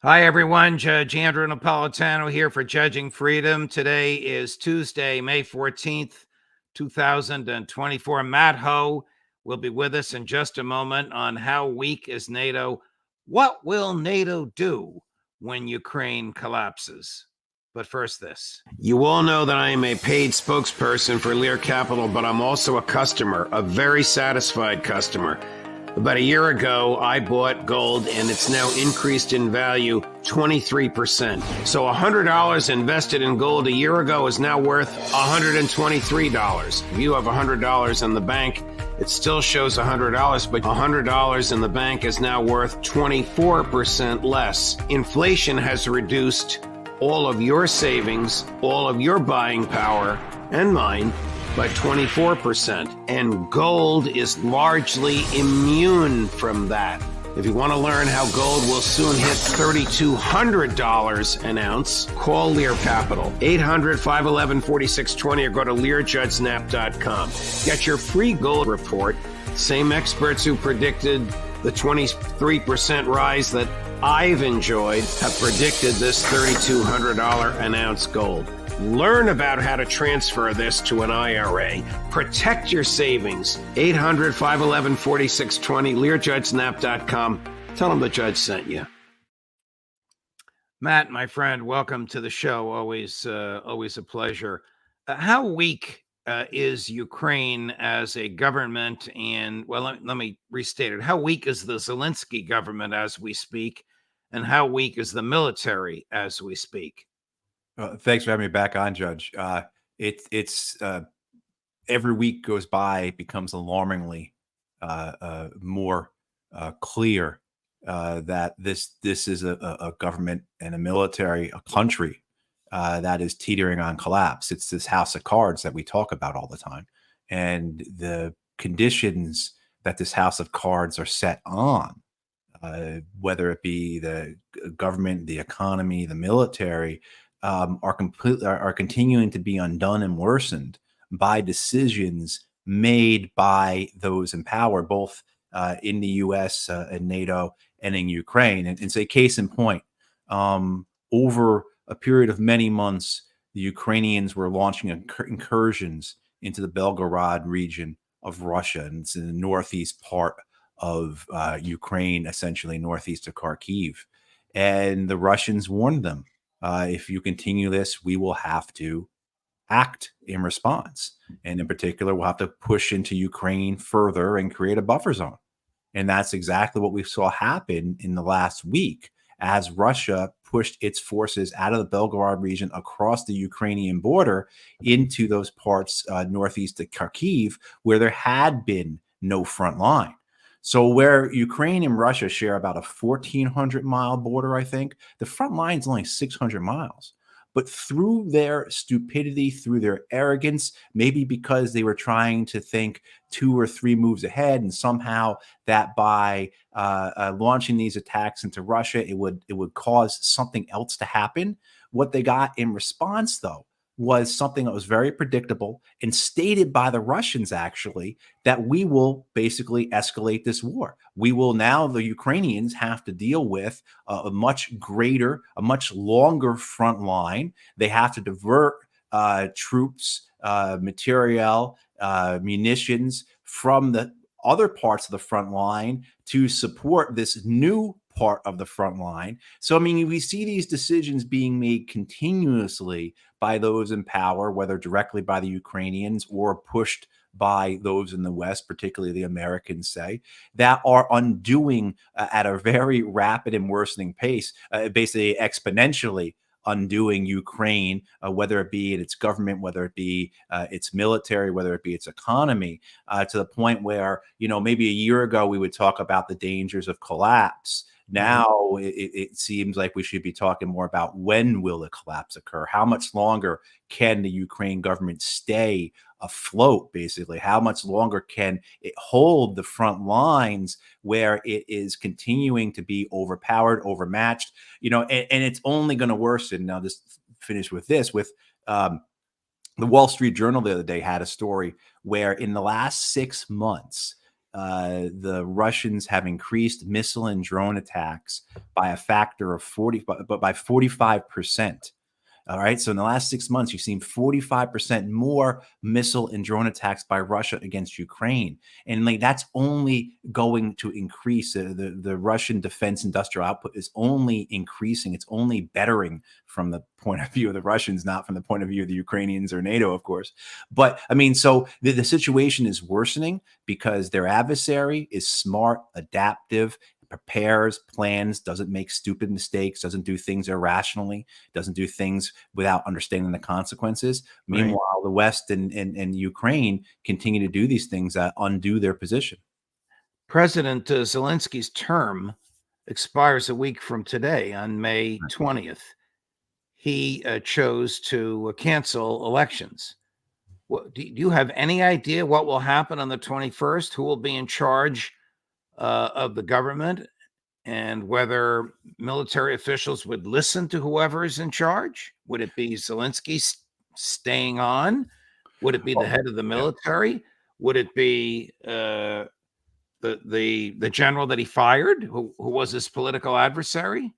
Hi, everyone. Judge Andrew Napolitano here for Judging Freedom. Today is Tuesday, May 14th, 2024. Matt Ho will be with us in just a moment on how weak is NATO. What will NATO do when Ukraine collapses? But first, this. You all know that I am a paid spokesperson for Lear Capital, but I'm also a customer, a very satisfied customer. About a year ago, I bought gold and it's now increased in value 23%. So $100 invested in gold a year ago is now worth $123. If you have $100 in the bank, it still shows $100, but $100 in the bank is now worth 24% less. Inflation has reduced all of your savings, all of your buying power, and mine by 24%, and gold is largely immune from that. If you want to learn how gold will soon hit $3,200 an ounce, call Lear Capital, 800-511-4620, or go to LearJudgeSnap.com. Get your free gold report. Same experts who predicted the 23% rise that I've enjoyed have predicted this $3,200 an ounce gold. Learn about how to transfer this to an IRA. Protect your savings. 800-511-4620, LearJudgeSnap.com. Tell them the judge sent you. Matt, my friend, welcome to the show. Always a pleasure. How weak is Ukraine as a government? And, well, let me restate it. How weak is the Zelensky government as we speak? And how weak is the military as we speak? Thanks for having me back on, Judge. It's every week goes by, it becomes alarmingly more clear that this is a government and a military, a country that is teetering on collapse. It's this house of cards that we talk about all the time, and the conditions that this house of cards are set on, whether it be the government, the economy, the military, are continuing to be undone and worsened by decisions made by those in power, both in the U.S. And NATO and in Ukraine. And say, case in point, over a period of many months, the Ukrainians were launching incursions into the Belgorod region of Russia, and it's in the northeast part of Ukraine, essentially northeast of Kharkiv. And the Russians warned them, if you continue this, we will have to act in response. And in particular, we'll have to push into Ukraine further and create a buffer zone. And that's exactly what we saw happen in the last week as Russia pushed its forces out of the Belgorod region across the Ukrainian border into those parts northeast of Kharkiv, where there had been no front line. So where Ukraine and Russia share about a 1,400-mile border, I think, the front line is only 600 miles. But through their stupidity, through their arrogance, maybe because they were trying to think 2 or 3 moves ahead, and somehow that by launching these attacks into Russia, it would cause something else to happen. What they got in response, though, was something that was very predictable and stated by the Russians, actually, that we will basically escalate this war. We will now, the Ukrainians have to deal with a much greater, a much longer front line. They have to divert troops, material, munitions from the other parts of the front line to support this new part of the front line. So, I mean, we see these decisions being made continuously by those in power, whether directly by the Ukrainians or pushed by those in the West, particularly the Americans, say, that are undoing at a very rapid and worsening pace, basically exponentially undoing Ukraine, whether it be in its government, whether it be its military, whether it be its economy, to the point where, you know, maybe a year ago we would talk about the dangers of collapse. Now it seems like we should be talking more about when will the collapse occur? How much longer can the Ukraine government stay afloat, basically? How much longer can it hold the front lines where it is continuing to be overpowered, overmatched? You know, and it's only going to worsen. Now, just finish with this, with the Wall Street Journal the other day had a story where in the last 6 months, the Russians have increased missile and drone attacks by a factor of 40, but by 45%. All right. So in the last 6 months, you've seen 45% more missile and drone attacks by Russia against Ukraine. And like that's only going to increase. The Russian defense industrial output is only increasing. It's only bettering from the point of view of the Russians, not from the point of view of the Ukrainians or NATO, of course. But I mean, so the situation is worsening because their adversary is smart, adaptive, prepares, plans, doesn't make stupid mistakes, doesn't do things irrationally, doesn't do things without understanding the consequences. Right. Meanwhile, the West and Ukraine continue to do these things that undo their position. President Zelensky's term expires a week from today on May 20th. He chose to cancel elections. Do you have any idea what will happen on the 21st? Who will be in charge of the government, and whether military officials would listen to whoever is in charge? Would it be Zelensky staying on? Would it be the head of the military? Would it be the general that he fired, who was his political adversary?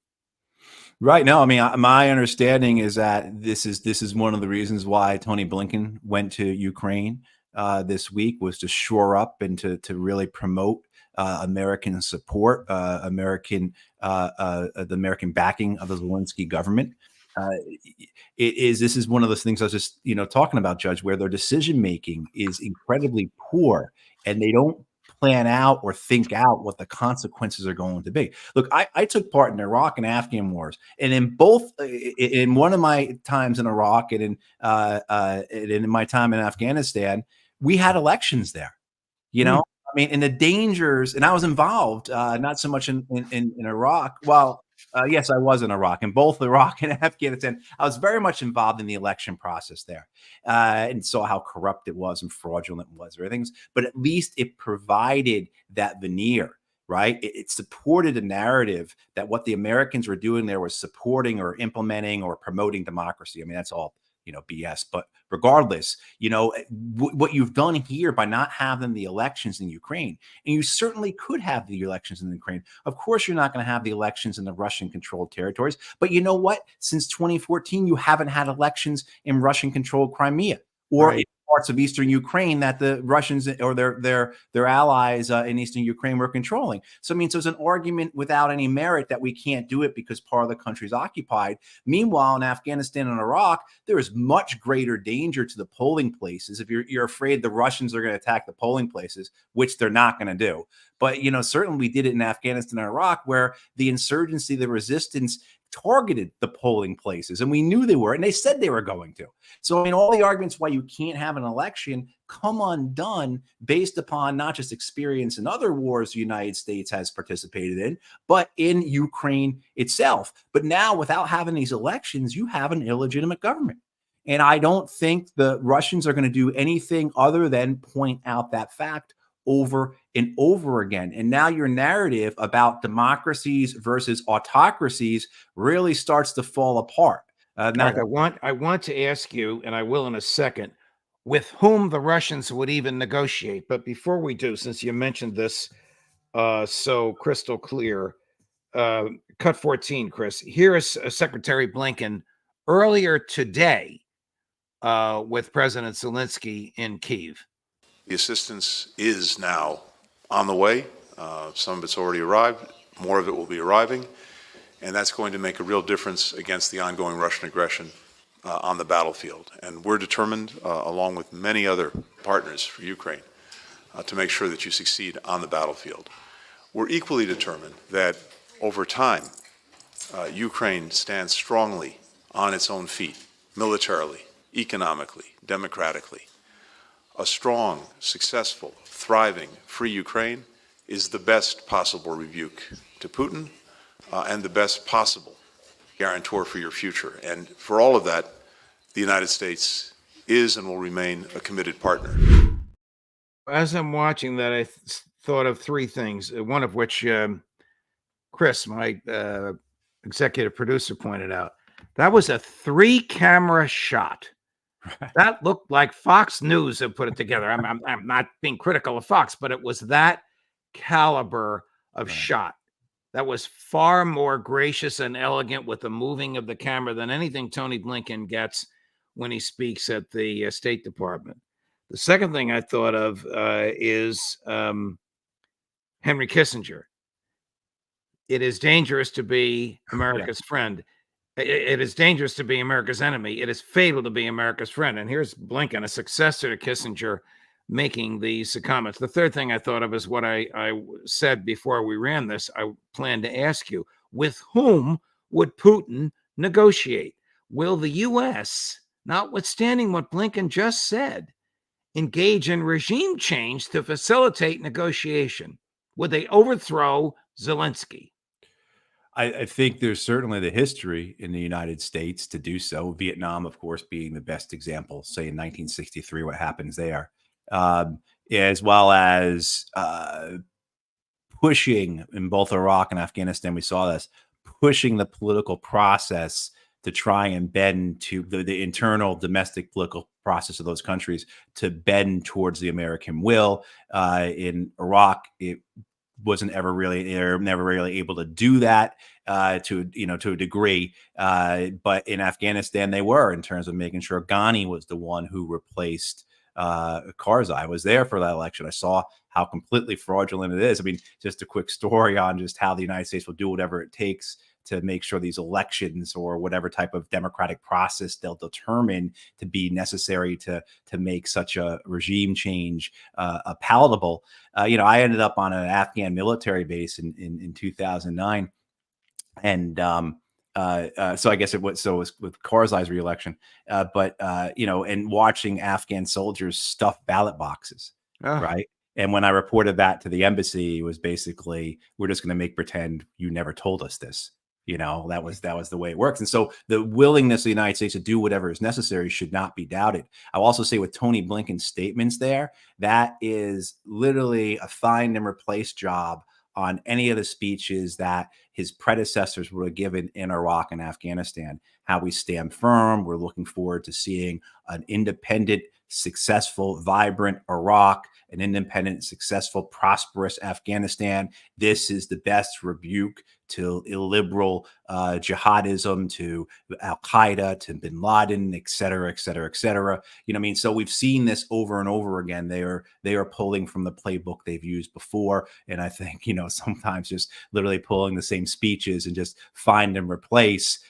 Right. No, I mean, my understanding is that this is one of the reasons why Tony Blinken went to Ukraine this week, was to shore up and to really promote American support, the American backing of the Zelensky government. This is one of those things I was just talking about, Judge, where their decision making is incredibly poor, and they don't plan out or think out what the consequences are going to be. Look, I took part in Iraq and Afghan wars, and in one of my times in Iraq and in my time in Afghanistan, we had elections there. I mean, and the dangers, and I was involved, not so much in Iraq. Well, yes, I was in Iraq. In both Iraq and Afghanistan, I was very much involved in the election process there, and saw how corrupt it was and fraudulent it was, everything. But at least it provided that veneer, right? It supported a narrative that what the Americans were doing there was supporting or implementing or promoting democracy. I mean, that's all BS. But regardless, what you've done here by not having the elections in Ukraine, and you certainly could have the elections in Ukraine. Of course, you're not going to have the elections in the Russian-controlled territories. But you know what? Since 2014, you haven't had elections in Russian-controlled Crimea or in parts of eastern Ukraine that the Russians or their allies in eastern Ukraine were controlling. So, I mean, so it's an argument without any merit that we can't do it because part of the country is occupied. Meanwhile, in Afghanistan and Iraq, there is much greater danger to the polling places. If you're afraid the Russians are going to attack the polling places, which they're not going to do. But, certainly we did it in Afghanistan and Iraq, where the insurgency, the resistance targeted the polling places, and we knew they were, and they said they were going to. So, I mean, all the arguments why you can't have an election come undone based upon not just experience in other wars the United States has participated in, but in Ukraine itself. But now, without having these elections, you have an illegitimate government. And I don't think the Russians are going to do anything other than point out that fact over and over again. And now your narrative about democracies versus autocracies really starts to fall apart. Now, I want to ask you, and I will in a second, with whom the Russians would even negotiate. But before we do, since you mentioned this so crystal clear, cut 14, Chris. Here is Secretary Blinken earlier today with President Zelensky in Kyiv. The assistance is now on the way. Some of it's already arrived. More of it will be arriving. And that's going to make a real difference against the ongoing Russian aggression on the battlefield. And we're determined, along with many other partners for Ukraine, to make sure that you succeed on the battlefield. We're equally determined that over time, Ukraine stands strongly on its own feet, militarily, economically, democratically. A strong, successful, thriving, free Ukraine is the best possible rebuke to Putin and the best possible guarantor for your future. And for all of that, the United States is and will remain a committed partner. As I'm watching that, I thought of three things, one of which Chris, my executive producer, pointed out. That was a 3-camera shot. That looked like Fox News had put it together. I'm not being critical of Fox, but it was that caliber of Right. shot. That was far more gracious and elegant with the moving of the camera than anything Tony Blinken gets when he speaks at the State Department. The second thing I thought of is Henry Kissinger. It is dangerous to be America's friend. It is dangerous to be America's enemy. It is fatal to be America's friend. And here's Blinken, a successor to Kissinger, making these comments. The third thing I thought of is what I said before we ran this. I plan to ask you, with whom would Putin negotiate? Will the U.S., notwithstanding what Blinken just said, engage in regime change to facilitate negotiation? Would they overthrow Zelensky? I think there's certainly the history in the United States to do so. Vietnam, of course, being the best example, say in 1963, what happens there, as well as pushing in both Iraq and Afghanistan. We saw this, pushing the political process to try and bend to the internal domestic political process of those countries to bend towards the American will. In Iraq, it wasn't ever really, they're never really able to do that to a degree. But in Afghanistan, they were, in terms of making sure Ghani was the one who replaced Karzai. I was there for that election. I saw how completely fraudulent it is. I mean, just a quick story on just how the United States will do whatever it takes to make sure these elections or whatever type of democratic process they'll determine to be necessary to make such a regime change palatable. I ended up on an Afghan military base in 2009. And so I guess it was with Karzai's reelection, and watching Afghan soldiers stuff ballot boxes, right? And when I reported that to the embassy, it was basically, we're just going to make pretend you never told us this. That was the way it works. And so the willingness of the United States to do whatever is necessary should not be doubted. I'll also say with Tony Blinken's statements there, that is literally a find and replace job on any of the speeches that his predecessors would have given in Iraq and Afghanistan. How we stand firm. We're looking forward to seeing an independent, successful, vibrant Iraq, an independent, successful, prosperous Afghanistan. This is the best rebuke to illiberal jihadism, to Al-Qaeda, to bin Laden, et cetera, et cetera, et cetera. So we've seen this over and over again. They are pulling from the playbook they've used before. And I think, sometimes just literally pulling the same speeches and just find and replace,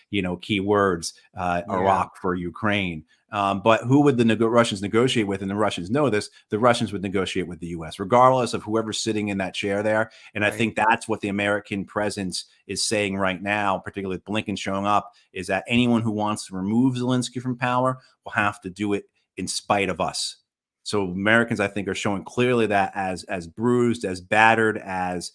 key words, Iraq for Ukraine. But who would the Russians negotiate with? And the Russians know this. The Russians would negotiate with the U.S., regardless of whoever's sitting in that chair there. And I think that's what the American presence is saying right now, particularly with Blinken showing up, is that anyone who wants to remove Zelensky from power will have to do it in spite of us. So Americans, I think, are showing clearly that as bruised, as battered, as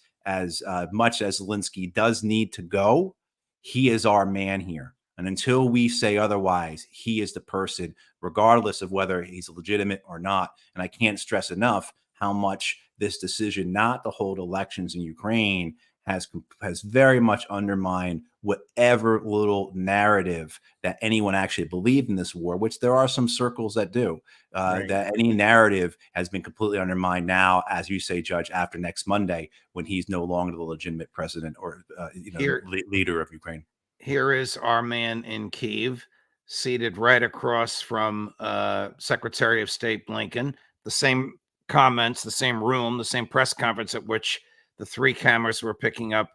much as Zelensky does need to go, he is our man here. And until we say otherwise, he is the person, regardless of whether he's legitimate or not. And I can't stress enough how much this decision not to hold elections in Ukraine has very much undermined whatever little narrative that anyone actually believed in this war, which there are some circles that do. That any narrative has been completely undermined now, as you say, Judge, after next Monday, when he's no longer the legitimate president or leader of Ukraine. Here is our man in Kyiv, seated right across from Secretary of State Blinken. The same comments, the same room, the same press conference at which the three cameras were picking up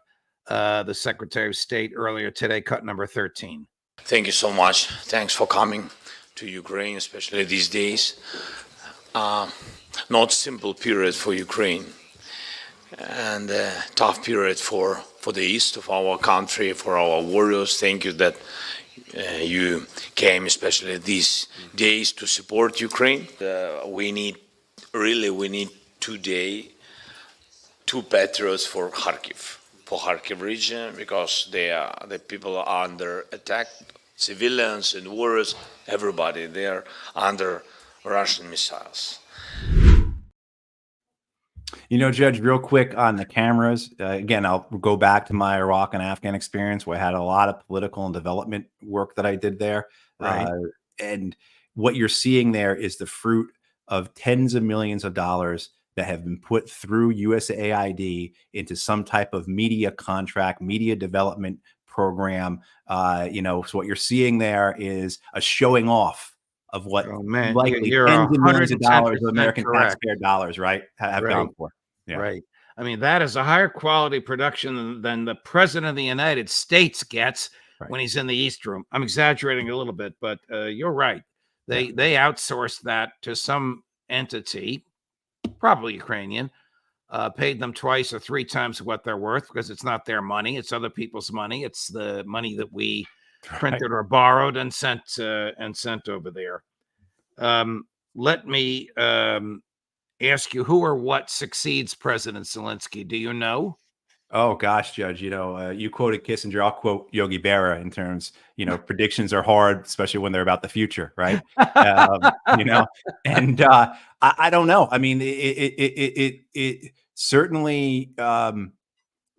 the Secretary of State earlier today, cut number 13. Thank you so much. Thanks for coming to Ukraine, especially these days. Not simple period for Ukraine, and a tough period for the east of our country, for our warriors. Thank you that you came, especially these days, to support Ukraine. We need today 2 Patriots for Kharkiv region, because the people are under attack, civilians and warriors, everybody, they're under Russian missiles. Judge, real quick on the cameras. Again, I'll go back to my Iraq and Afghan experience, where I had a lot of political and development work that I did there. And what you're seeing there is the fruit of tens of millions of dollars that have been put through USAID into some type of media contract, media development program. So what you're seeing there is a showing off of what Oh man, likely you're tens of millions of dollars of 110% American correct. taxpayer dollars, right, have Right. gone for. Yeah. Right. I mean, that is a higher quality production than the president of the United States gets Right. when he's in the East Room. I'm exaggerating a little bit, but you're right. They Yeah. they outsourced that to some entity, probably Ukrainian, paid them twice or three times what they're worth because it's not their money. It's other people's money. It's the money that we Right. printed or borrowed and sent over there. Let me ask you, who or what succeeds President Zelensky? Do you know? Oh gosh, Judge, you quoted Kissinger. I'll quote Yogi Berra in terms, predictions are hard, especially when they're about the future, right? And I don't know. I mean, it certainly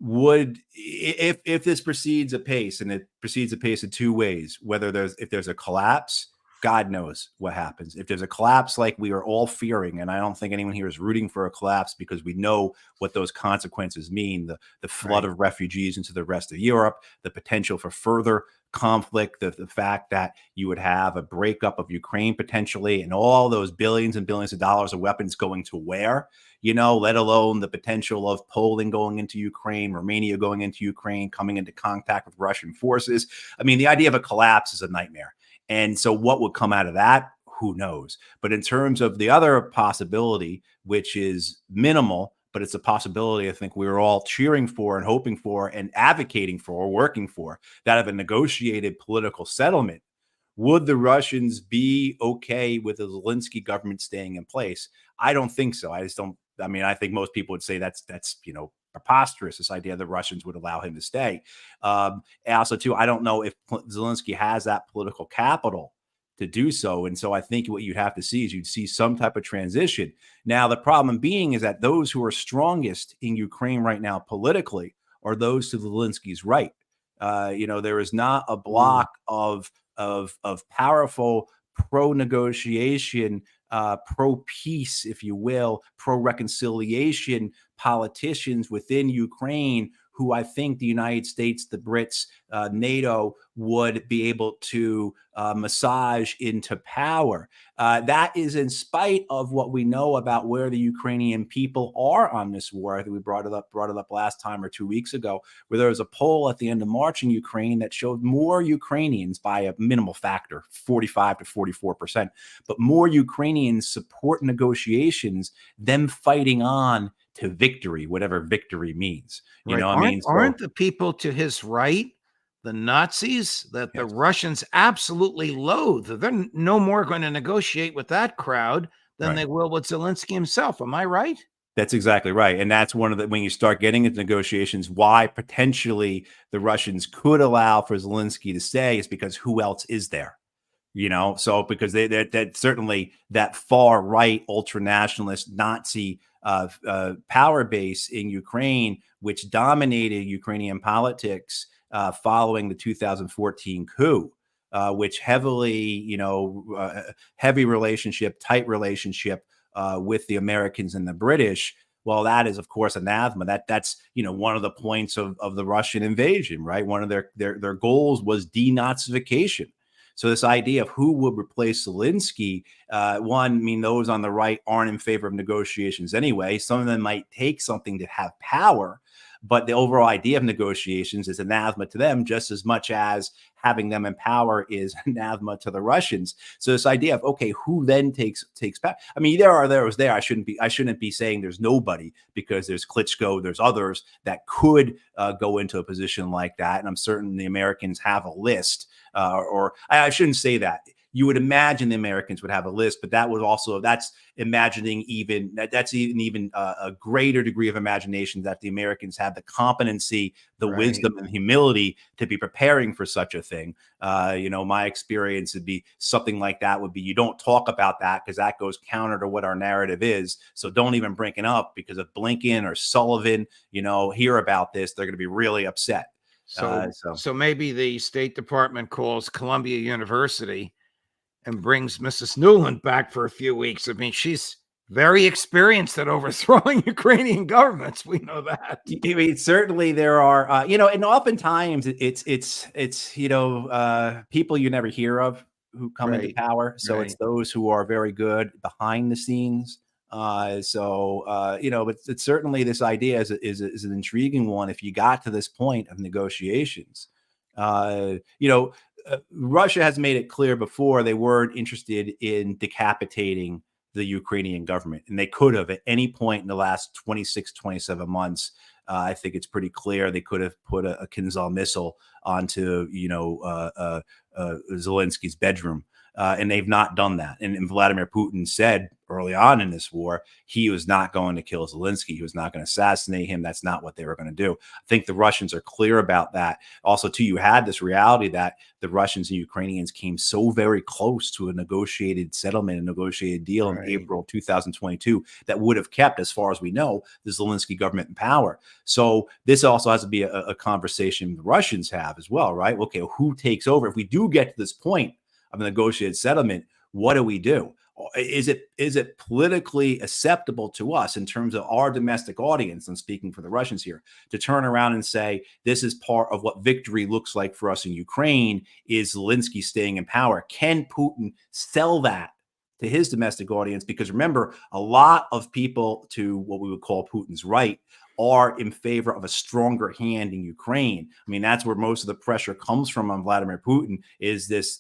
would, if this proceeds apace, and it proceeds apace in two ways, if there's a collapse, God knows what happens. If there's a collapse like we are all fearing, and I don't think anyone here is rooting for a collapse because we know what those consequences mean, the flood of refugees into the rest of Europe, the potential for further conflict, the fact that you would have a breakup of Ukraine potentially, and all those billions and billions of dollars of weapons going to where, let alone the potential of Poland going into Ukraine, Romania going into Ukraine, coming into contact with Russian forces. I mean, the idea of a collapse is a nightmare. And so what would come out of that? Who knows? But in terms of the other possibility, which is minimal, but it's a possibility I think we were all cheering for and hoping for and advocating for, working for, that of a negotiated political settlement. Would the Russians be okay with the Zelensky government staying in place? I don't think so. I think most people would say that's preposterous, this idea the Russians would allow him to stay. Also, too, I don't know if Zelensky has that political capital to do so. And so I think what you'd have to see is you'd see some type of transition. Now, the problem being is that those who are strongest in Ukraine right now politically are those to Zelensky's right. There is not a block of powerful pro-negotiation, pro-peace, if you will, pro-reconciliation politicians within Ukraine who I think the United States, the Brits, NATO would be able to massage into power. That is in spite of what we know about where the Ukrainian people are on this war. I think we brought it up last time or 2 weeks ago, where there was a poll at the end of March in Ukraine that showed more Ukrainians by a minimal factor, 45 to 44%, but more Ukrainians support negotiations than fighting on to victory, whatever victory means. Aren't the people to his right the Nazis that the Russians absolutely loathe? They're no more going to negotiate with that crowd than they will with Zelensky himself. Am I right? That's exactly right. And that's one of the, when you start getting into negotiations, why potentially the Russians could allow for Zelensky to stay is because who else is there? So because that certainly that far right ultra nationalist Nazi power base in Ukraine, which dominated Ukrainian politics following the 2014 coup, which heavy relationship, tight relationship with the Americans and the British. Well, that is, of course, anathema. That's one of the points of the Russian invasion, right? One of their goals was denazification. So this idea of who would replace Zelensky, those on the right aren't in favor of negotiations anyway. Some of them might take something to have power, but the overall idea of negotiations is anathema to them just as much as having them in power is anathema to the Russians. So this idea of, okay, who then takes power? I mean, there. I shouldn't be saying there's nobody, because there's Klitschko, there's others that could go into a position like that. And I'm certain the Americans have a list, or I shouldn't say that. You would imagine the Americans would have a list, but that's imagining that's even a greater degree of imagination that the Americans have the competency, the wisdom, and humility to be preparing for such a thing. My experience would be something like that would be, you don't talk about that because that goes counter to what our narrative is. So don't even bring it up, because if Blinken or Sullivan, hear about this, they're going to be really upset. So maybe the State Department calls Columbia University and brings Mrs. Newland back for a few weeks. I mean, she's very experienced at overthrowing Ukrainian governments. We know that. I mean, certainly there are, and oftentimes it's people you never hear of who come into power. So it's those who are very good behind the scenes. But it's certainly this idea is an intriguing one. If you got to this point of negotiations, Russia has made it clear before they weren't interested in decapitating the Ukrainian government, and they could have at any point in the last 26, 27 months. I think it's pretty clear they could have put a Kinzhal missile onto, Zelensky's bedroom. And they've not done that. And Vladimir Putin said early on in this war, he was not going to kill Zelensky. He was not going to assassinate him. That's not what they were going to do. I think the Russians are clear about that. Also, too, you had this reality that the Russians and Ukrainians came so very close to a negotiated settlement, a negotiated deal in April 2022 that would have kept, as far as we know, the Zelensky government in power. So this also has to be a conversation the Russians have as well, right? Okay, who takes over? If we do get to this point of a negotiated settlement, what do we do? Is it politically acceptable to us in terms of our domestic audience, I'm speaking for the Russians here, to turn around and say, this is part of what victory looks like for us in Ukraine, is Zelensky staying in power? Can Putin sell that to his domestic audience? Because remember, a lot of people to what we would call Putin's right are in favor of a stronger hand in Ukraine. I mean, that's where most of the pressure comes from on Vladimir Putin, is this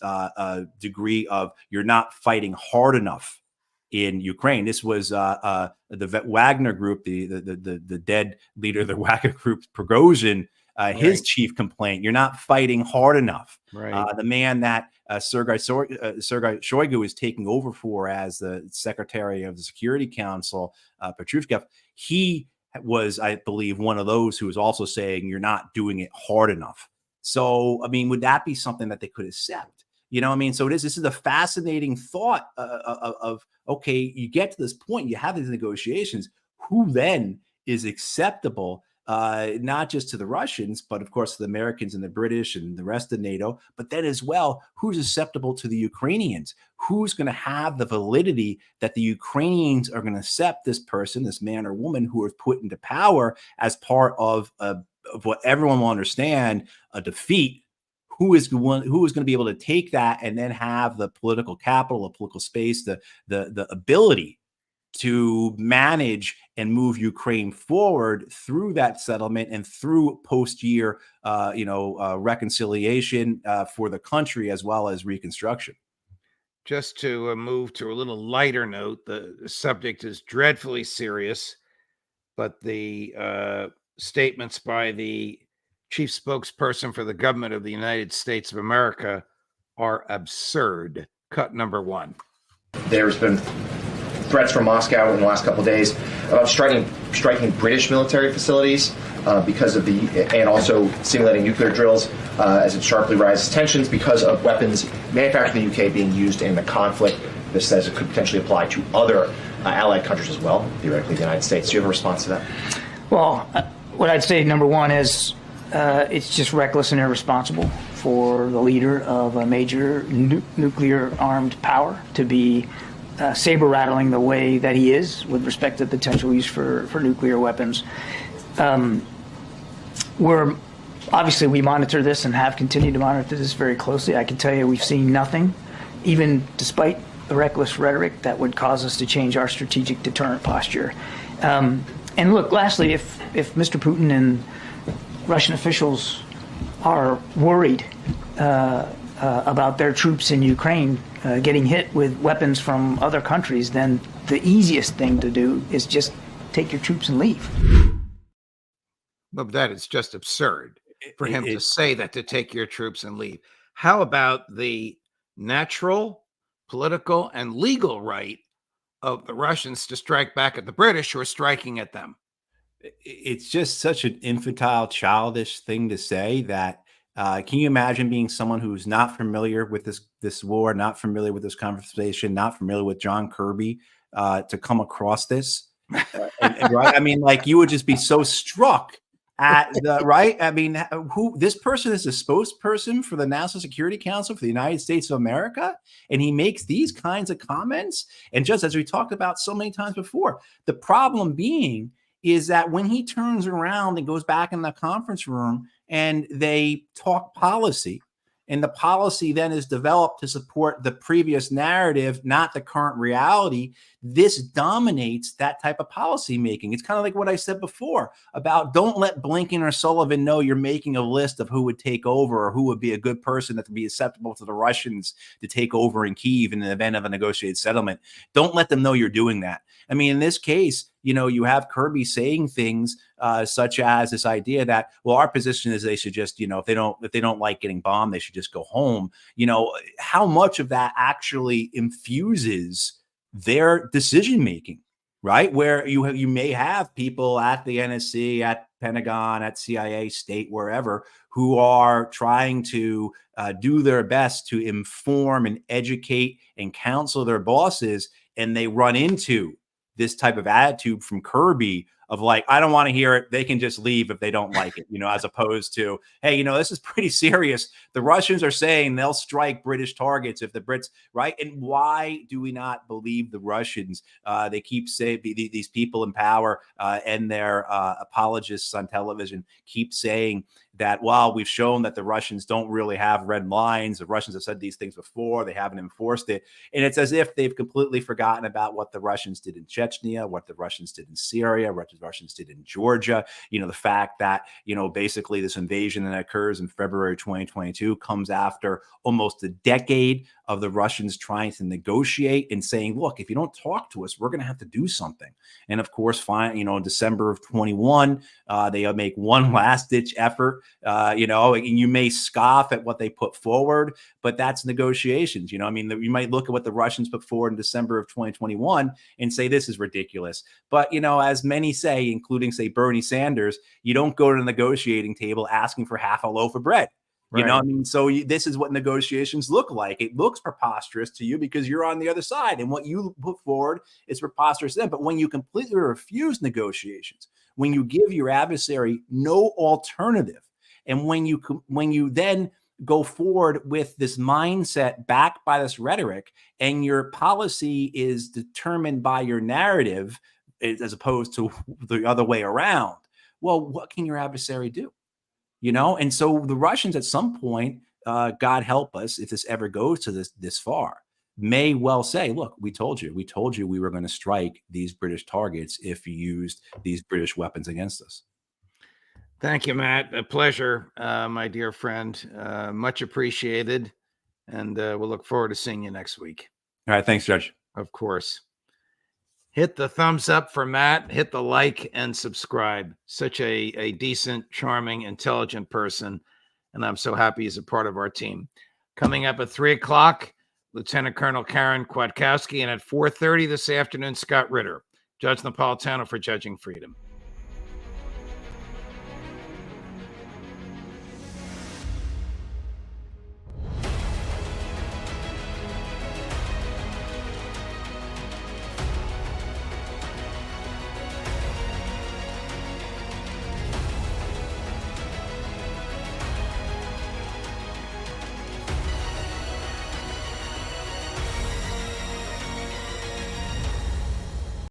degree of you're not fighting hard enough in Ukraine. This was the Wagner group, the dead leader of the Wagner group, Prigozhin, his chief complaint: you're not fighting hard enough. The man that Sergei Shoigu is taking over for as the secretary of the Security Council, Petrushkev, he was, I believe, one of those who was also saying you're not doing it hard enough. So, I mean, would that be something that they could accept? So this is a fascinating thought of, okay, you get to this point, you have these negotiations, who then is acceptable, not just to the Russians, but of course to the Americans and the British and the rest of NATO, but then as well, who's acceptable to the Ukrainians? Who's going to have the validity that the Ukrainians are going to accept this person, this man or woman who was put into power as part of what everyone will understand, a defeat? Who is going to be able to take that and then have the political capital, the political space, the ability to manage and move Ukraine forward through that settlement and through post-year, reconciliation for the country as well as reconstruction? Just to move to a little lighter note, the subject is dreadfully serious, but the statements by the chief spokesperson for the government of the United States of America are absurd. Cut number one. There's been threats from Moscow in the last couple of days about striking British military facilities because of and also simulating nuclear drills as it sharply rises tensions because of weapons manufactured in the UK being used in the conflict. This says it could potentially apply to other allied countries as well, theoretically the United States. Do you have a response to that? Well, what I'd say, number one, is it's just reckless and irresponsible for the leader of a major nuclear-armed power to be saber-rattling the way that he is with respect to potential use for nuclear weapons. We monitor this and have continued to monitor this very closely. I can tell you we've seen nothing, even despite the reckless rhetoric, that would cause us to change our strategic deterrent posture. And look, lastly, if Mr. Putin and Russian officials are worried about their troops in Ukraine getting hit with weapons from other countries, then the easiest thing to do is just take your troops and leave. But that is just absurd for him to say that, to take your troops and leave. How about the natural, political, and legal right of the Russians to strike back at the British who are striking at them? It's just such an infantile, childish thing to say that can you imagine being someone who's not familiar with this war, not familiar with this conversation, not familiar with John Kirby, to come across this? Right? I mean, like, you would just be so struck at the right. I mean, who this person is a spokesperson for the National Security Council for the United States of America, and he makes these kinds of comments. And just as we talked about so many times before, the problem being is that when he turns around and goes back in the conference room and they talk policy, and the policy then is developed to support the previous narrative, not the current reality, this dominates that type of policy making. It's kind of like what I said before about don't let Blinken or Sullivan know you're making a list of who would take over or who would be a good person that would be acceptable to the Russians to take over in Kyiv in the event of a negotiated settlement. Don't let them know you're doing that. I mean, in this case, you have Kirby saying things such as this idea that, well, our position is they should just, if they don't like getting bombed, they should just go home. How much of that actually infuses their decision making, right? Where you may have people at the NSC, at Pentagon, at CIA, state, wherever, who are trying to do their best to inform and educate and counsel their bosses, and they run into this type of attitude from Kirby of like, I don't want to hear it. They can just leave if they don't like it, as opposed to, hey, this is pretty serious. The Russians are saying they'll strike British targets if the Brits, right? And why do we not believe the Russians? They keep saying, these people in power and their apologists on television keep saying that, well, we've shown that the Russians don't really have red lines. The Russians have said these things before. They haven't enforced it. And it's as if they've completely forgotten about what the Russians did in Chechnya, what the Russians did in Syria, what the Russians did in Georgia. The fact that, basically this invasion that occurs in February 2022 comes after almost a decade of the Russians trying to negotiate and saying, look, if you don't talk to us, we're going to have to do something. And of course, in December of 21, they make one last ditch effort. And you may scoff at what they put forward, but that's negotiations. You might look at what the Russians put forward in December of 2021 and say, this is ridiculous. But, as many say, including, say, Bernie Sanders, you don't go to the negotiating table asking for half a loaf of bread. Right. So this is what negotiations look like. It looks preposterous to you because you're on the other side, and what you put forward is preposterous to them. But when you completely refuse negotiations, when you give your adversary no alternative, and when you then go forward with this mindset backed by this rhetoric, and your policy is determined by your narrative as opposed to the other way around, well, what can your adversary do? And so the Russians at some point, God help us if this ever goes to this far, may well say, look, we told you we were going to strike these British targets if you used these British weapons against us. Thank you, Matt. A pleasure, my dear friend. Much appreciated. And we'll look forward to seeing you next week. All right. Thanks, Judge. Of course. Hit the thumbs up for Matt, hit the like and subscribe. Such a decent, charming, intelligent person. And I'm so happy he's a part of our team. Coming up at 3:00, Lieutenant Colonel Karen Kwiatkowski, and at 4:30 this afternoon, Scott Ritter. Judge Napolitano for Judging Freedom.